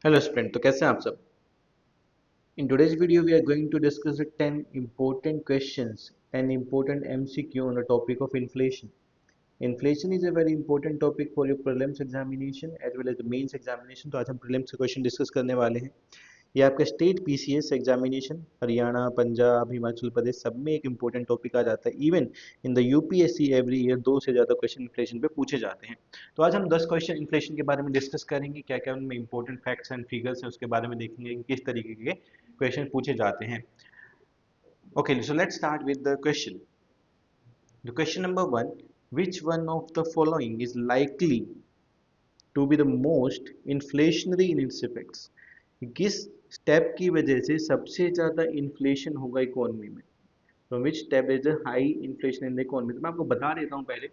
Hello student, तो कैसे हैं आप सब। In today's video we are going to discuss the 10 important questions and important MCQ on the topic of inflation. Inflation is a very important topic for your prelims examination as well as the mains examination. तो आज हम prelims के question discuss करने वाले हैं। ये आपका state PCS examination Haryana, Punjab, Himachal Pradesh सब में एक इंपॉर्टेंट टॉपिक आ जाता है। Even in the UPSC every year 2 से ज़्यादा क्वेश्चन इन्फ्लेशन पे पूछे जाते हैं। तो आज हम 10 क्वेश्चन इन्फ्लेशन के बारे में डिस्कस करेंगे, क्या क्या उनमें इंपॉर्टेंट फैक्ट्स एंड फिगर्स हैं उसके बारे में देखेंगे कि किस तरीके के क्वेश्चन पूछे जाते हैं। Okay, so let's start with the question. The question number 1, which one of the following is likely to be the most inflationary in its effects? किस स्टेप की वजह से सबसे ज़्यादा इन्फ्लेशन होगा इकोनॉमी में। From which step is a high inflation in the economy. तो मैं आपको बता देता हूँ पहले,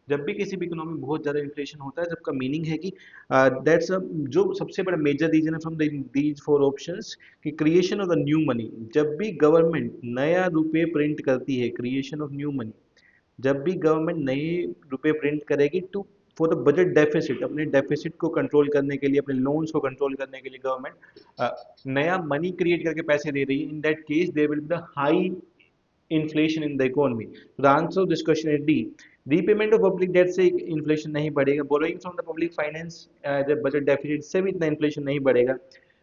जब भी किसी भी इकोनॉमी में बहुत ज़्यादा इन्फ्लेशन होता है, जब का मीनिंग है कि दैट्स जो सबसे बड़ा मेजर रीजन है फ्रॉम दीज फोर ऑप्शंस कि creation of the new money. जब भी गवर्नमेंट नया रुपये प्रिंट करती है, क्रिएशन ऑफ न्यू मनी, जब भी गवर्नमेंट नए रुपए प्रिंट करेगी to for the budget deficit, अपने डेफिसिट को कंट्रोल करने के लिए, अपने लोन्स को कंट्रोल करने के लिए गवर्नमेंट नया मनी क्रिएट करके पैसे दे रही है, in that case there will be the high inflation in the economy. The answer of this question is D. Repayment of public debt से इन्फ्लेशन नहीं बढ़ेगा, borrowing from the public finance जब budget deficit से भी इतना inflation नहीं बढ़ेगा।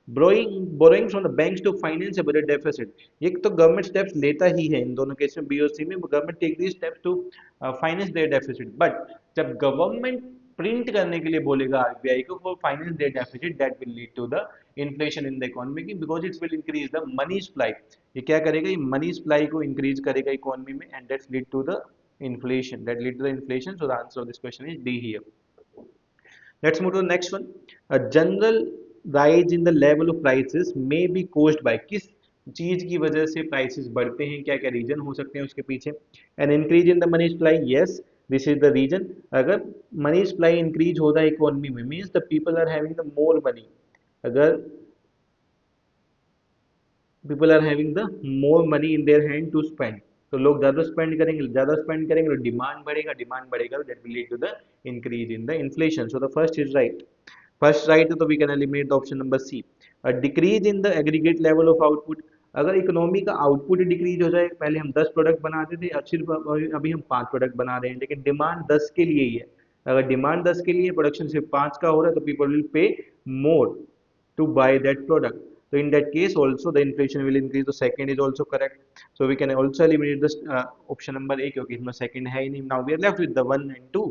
Borrowing from the banks to finance budget deficit, ये तो गवर्नमेंट स्टेप्स लेता ही है इन दोनों केस में, बीओसी में government take the steps to finance their deficit. But जब गवर्नमेंट प्रिंट करने के लिए बोलेगा आरबीआई को for finance their deficit, that will lead to the inflation in the economy because it will increase the money supply. ये क्या करेगा, ये मनी सप्लाई को इंक्रीज करेगा इकोनॉमी में, and that's lead to the inflation, that lead to the inflation. So the answer of this question is D here. Let's move to the next one. A general rise in the level of prices may be caused by, किस चीज की वजह से prices बढ़ते हैं, क्या क्या reason हो सकते हैं उसके पीछे। An increase in the money supply, yes this is the reason. अगर मनी सप्लाई इंक्रीज होता है इकोनॉमी में, means the people are having the more money. अगर people are having the more money in their hand to spend, तो लोग ज्यादा spend करेंगे तो डिमांड बढ़ेगा, that will lead to the increase in the inflation. So the first is right. First right है तो we can eliminate the option number C. A decrease in the aggregate level of output, अगर economy का output decrease हो जाए, पहले हम 10 product बनाते थे, अब सिर्फ अभी हम 5 प्रोडक्ट बना रहे हैं, लेकिन डिमांड 10 के लिए ही है। अगर डिमांड 10 के लिए, प्रोडक्शन सिर्फ 5 का हो रहा है, तो people will pay more to buy that product. So in that case also the inflation will increase. The second is also correct. So we can also eliminate this option number A क्योंकि इसमें second है ही नहीं. Now we are left with the 1 and 2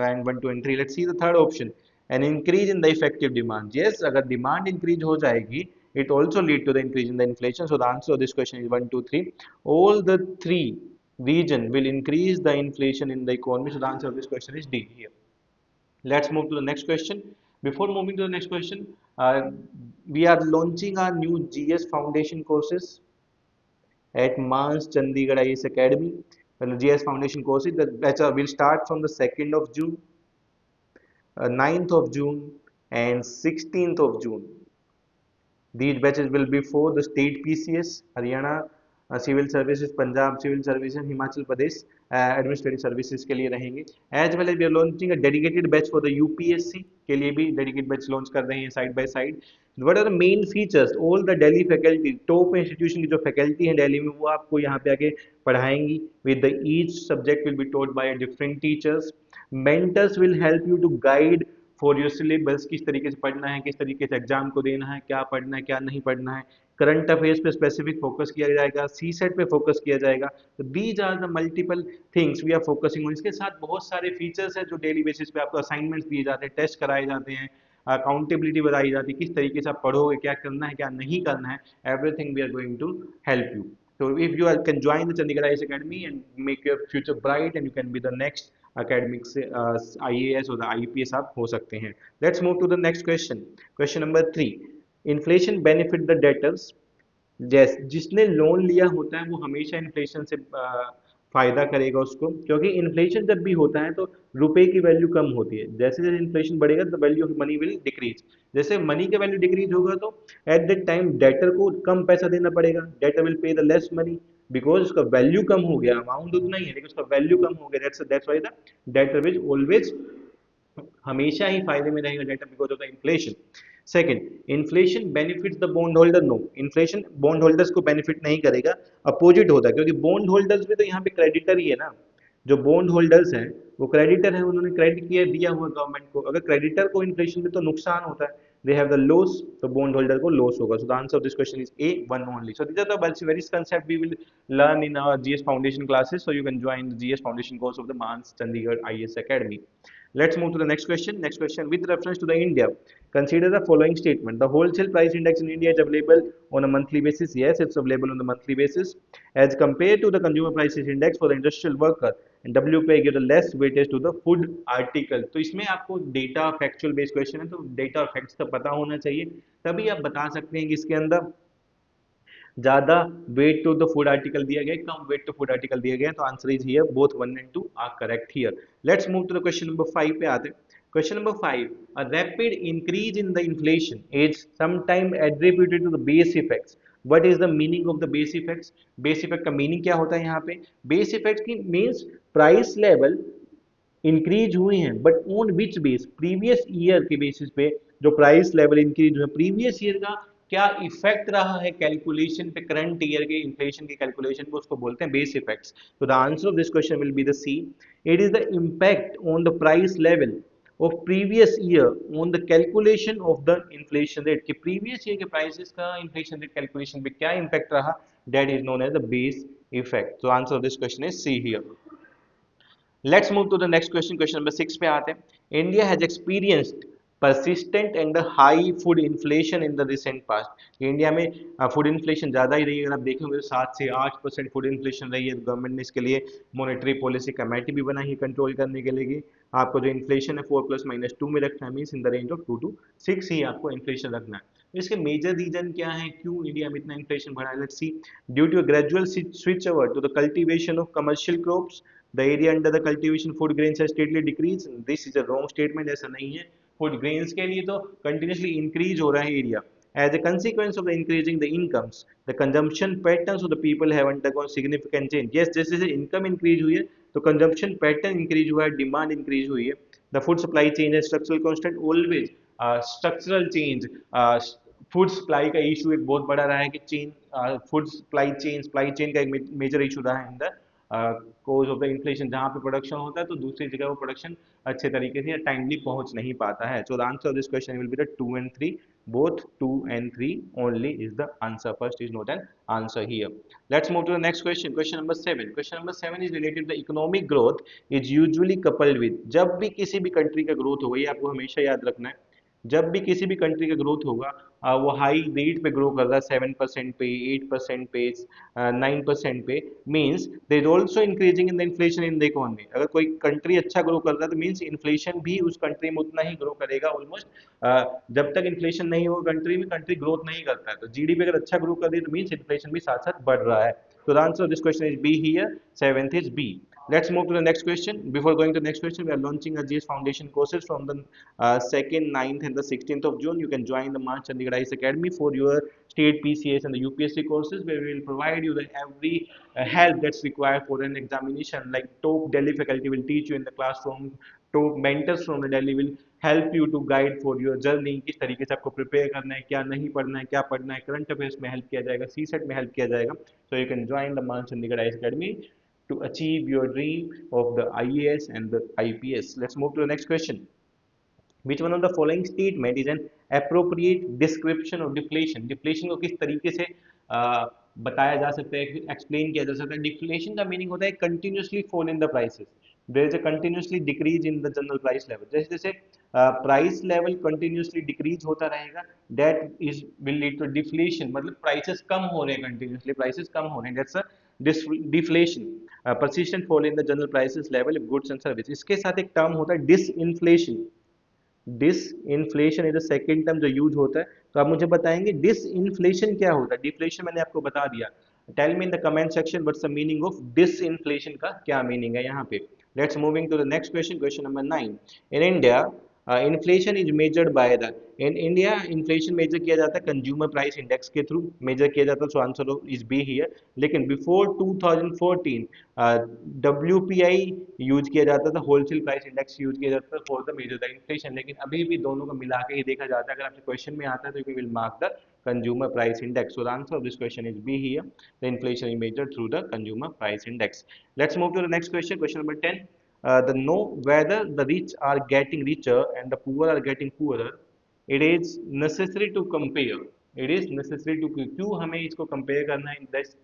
and 1, 2 and 3. Let's see the third option. An increase in the effective demand. Yes, अगर demand increase हो जाएगी, it also lead to the increase in the inflation. So the answer of this question is 1, 2, 3. All the three region will increase the inflation in the economy. So the answer of this question is D here. Let's move to the next question. Before moving to the next question, we are launching our new GS foundation courses at Mans Chandigarh IAS Academy. The GS foundation courses, the batch will start from the 2nd of June, 9th of June and 16th of June. These batches will be for the state PCS, Haryana Civil Services, Punjab Civil Services, Himachal Pradesh Administrative Services के लिए रहेंगे। As well as we are launching a dedicated batch for the UPSC के लिए भी dedicated batch launch कर रहे हैं side by side. What are the main features? All the Delhi faculty, top institution की जो faculty है दिल्ली में, वो आपको यहाँ पे आके पढ़ाएंगी. With the each subject will be taught by a different teachers. Mentors will help you to guide for your syllabus, किस तरीके से पढ़ना है, किस तरीके से एग्जाम को देना है, क्या पढ़ना है क्या नहीं पढ़ना है। करंट अफेयर्स पे स्पेसिफिक फोकस किया जाएगा, सी सेट पे फोकस किया जाएगा। तो these are the multiple things we are focusing on. इसके साथ बहुत सारे फीचर्स हैं जो डेली बेसिस पे आपको असाइनमेंट्स दिए जाते हैं, टेस्ट कराए जाते हैं, अकाउंटेबिलिटी बताई जाती है, किस तरीके से आप पढ़ोगे, क्या करना है क्या नहीं करना है, everything we are going to help you. So if you can join the Chandigarh IAS Academy and make your future bright, and you can be the next academic से IAS और IPS आप हो सकते हैं। Let's move to the next question. Question number 3. Inflation benefit the debtors. जिसने loan लिया होता है वो हमेशा इन्फ्लेशन से फायदा करेगा उसको, क्योंकि इन्फ्लेशन जब भी होता है तो रुपए की वैल्यू कम होती है। जैसे जैसे इन्फ्लेशन बढ़ेगा तो value of money will decrease. जैसे मनी का वैल्यू डिक्रीज होगा तो एट दैट टाइम डेटर को कम पैसा देना पड़ेगा, debtor will pay the less money because उसका वैल्यू कम हो गया, अमाउंट उतना ही है लेकिन उसका वैल्यू कम हो गया। That's why the debtor will always हमेशा ही फायदे में रहेगा debtor because of the inflation. Second, inflation benefits the bond holder, no, inflation bond holders को बेनिफिट नहीं करेगा, अपोजिट होता है, क्योंकि बॉन्ड होल्डर्स भी तो यहाँ पे क्रेडिटर ही है ना, जो बॉन्ड होल्डर्स हैं वो क्रेडिटर है, उन्होंने क्रेडिट किया दिया हुआ गवर्नमेंट को, अगर क्रेडिटर को इन्फ्लेशन में तो नुकसान होता है, they have the loss, तो bond holder को loss होगा. So the answer of this question is A, one only. So these are the various concepts we will learn in our GS foundation classes, so you can join the GS foundation course of the Mans Chandigarh IAS Academy. Let's move to the next question. Next question, with reference to the India, consider the following statement: the wholesale price index in India is available on a monthly basis. Yes, it's available on the monthly basis as compared to the consumer prices index for the industrial worker, and WPI give the less weightage to the food article. तो इसमें आपको data factual based question है, तो data और facts का पता होना चाहिए, तभी आप बता सकते हैं कि इसके अंदर ज्यादा weight to the food article दिया गया, कम वेट टू फूड आर्टिकल दिया गया, तो answer is here, both 1 and 2 are correct here. Let's move to the question number 5 पे आते हैं. Question number 5, a rapid increase in the inflation is sometime attributed to the base effects. What is the meaning of the base effects? Base effect का meaning क्या होता है यहाँ पे? Base effect की मीन्स प्राइस लेवल इंक्रीज हुए हैं, but on which base? Previous year के बेसिस पे जो प्राइस लेवल इंक्रीज हुए, प्रीवियस ईयर का क्या इफेक्ट रहा है कैलकुलेशन पे, करंट ईयर के इन्फ्लेशन के कैलकुलेशन पे, उसको बोलते हैं बेस इफेक्ट्स. तो the answer of this question will be the C. It is the impact on the price level of previous year on the calculation of the inflation rate, कि previous year के prices का inflation rate calculation पे क्या impact रहा, that is known as the base effect. तो answer of this question is C here. Let's move to the next question. Question number 6 पे आते हैं. India has experienced persistent and high food inflation in the recent past. India में food inflation ज़्यादा ही रही है, अगर आप देखेंगे तो 7 से 8% फूड इन्फ्लेशन रही है. गवर्नमेंट ने इसके लिए मॉनेटरी पॉलिसी कमेटी भी बनाई है कंट्रोल करने के लिए, कि आपको जो इन्फ्लेशन है 4+-2 में रखना है, means in the range of 2 to 6 ही आपको इन्फ्लेशन रखना है. इसके मेजर रीजन क्या है, क्यों इंडिया में इतना इन्फ्लेशन बढ़ा है? Let's see. Due to gradual switch over to the cultivation of commercial crops, the area under the cultivation food grains has steadily decreased. This is a wrong statement. ऐसा नहीं है, food grains के लिए तो continuously increase हो रहा है area. As a consequence of the increasing the incomes, the consumption patterns of the people have undergone significant change. Yes, जैसे जैसे income increase हुई है तो consumption pattern increase हुआ है, demand increase हुई है. The food supply chain is structural constant always. Structural change, food supply का इशू एक बहुत बड़ा रहा है, कि चेन फूड सप्लाई चेन का एक मेजर इशू रहा है in the cause of the inflation. जहाँ पे प्रोडक्शन होता है तो दूसरी जगह वो प्रोडक्शन अच्छे तरीके से या टाइमली पहुंच नहीं पाता है. So the answer of this question will be the 2 and 3, both 2 and 3 only is the answer. First is not an answer here. Let's move to the next question. Question number 7. Question number 7 is related to the economic growth is usually coupled with. जब भी किसी भी country का growth होगा, ये आपको हमेशा याद रखना है, जब भी किसी भी कंट्री का ग्रोथ होगा वो हाई रेट पे ग्रो कर रहा है, 7% पे, 8% पे, 9% पे, means there is also increasing in the inflation in the economy. अगर कोई कंट्री अच्छा ग्रो कर रहा है तो मीन्स इन्फ्लेशन भी उस कंट्री में उतना ही ग्रो करेगा ऑलमोस्ट. जब तक इन्फ्लेशन नहीं होगा कंट्री में, कंट्री ग्रोथ नहीं करता है. तो जीडीपी अगर अच्छा ग्रो कर रही है तो मीन्स इन्फ्लेशन भी साथ साथ बढ़ रहा है. तो the answer of this question is B here, 7th is B. Let's move to the next question. Before going to the next question, we are launching a GS Foundation courses from the 2nd, 9th and the 16th of June. You can join the Mans Chandigarh IAS Academy for your state PCS and the UPSC courses, where we will provide you the every help that's required for an examination. Like top Delhi faculty will teach you in the classroom, top mentors from the Delhi will help you to guide for your journey. किस तरीके से आपको prepare करना है, क्या नहीं पढ़ना है, क्या पढ़ना है, करंट अफेयर्स में हेल्प किया जाएगा, CSET में हेल्प किया जाएगा. So you can join the Mans Chandigarh IAS Academy to achieve your dream of the IAS and the IPS. Let's move to the next question. Which one of the following statement is an appropriate description of deflation? Deflation को किस तरीके से बताया जा सकता है, explain किया जा सकता है? डिफ्लेशन का मीनिंग होता है continuously fall in the prices. There is a continuously decrease in the general price level. जैसे जैसे प्राइस लेवल कंटिन्यूसली डिक्रीज होता रहेगा, that is will lead to deflation. मतलब प्राइसेस कम हो रहे हैं, कंटिन्यूसली प्राइसेस कम हो रहे हैं, that's a deflation. persistent fall in the general prices level of goods and services. इसके साथ एक टर्म होता है disinflation. Disinflation is the second term जो यूज होता है. तो आप मुझे बताएंगे डिसइन्फ्लेशन क्या होता है? डिफ्लेशन मैंने आपको बता दिया. Tell me in the comment section what's the meaning of disinflation का क्या मीनिंग है यहाँ पे. Let's moving to the next question. Question number 9. In India inflation is measured by the, in India inflation measure किया जाता है consumer price index के through measure किया जाता है, so answer is B here. लेकिन before 2014 W P I use किया जाता था, होलसेल प्राइस इंडेक्स यूज किया जाता था for the measure the inflation, लेकिन अभी भी दोनों को मिला के ही देखा जाता है। अगर आपके क्वेश्चन में आता है तो you will mark the consumer price index. So the answer of this question is B here. The inflation is measured through the consumer price index. Let's move to the next question. Question number 10. The know whether the rich are getting richer and the poor are getting poorer. It is necessary to compare. It is necessary to, क्यों हमें इसको compare करना है? That's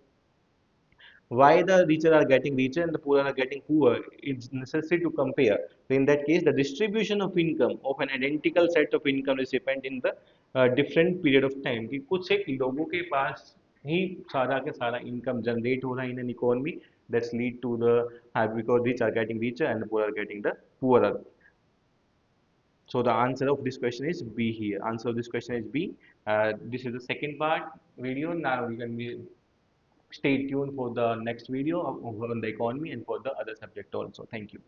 why the richer are getting richer and the poor are getting poor. It's necessary to compare. So in that case, the distribution of income of an identical set of income is depend in the different period of time. कि कुछ एक लोगों के पास ही सारा के सारा income generate हो रहा है in an economy, that's lead to the because rich are getting richer and the poor are getting the poorer. So the answer of this question is B here. Answer of this question is B. This is the second part video. Now we can be stay tuned for the next video on the economy and for the other subject also. Thank you.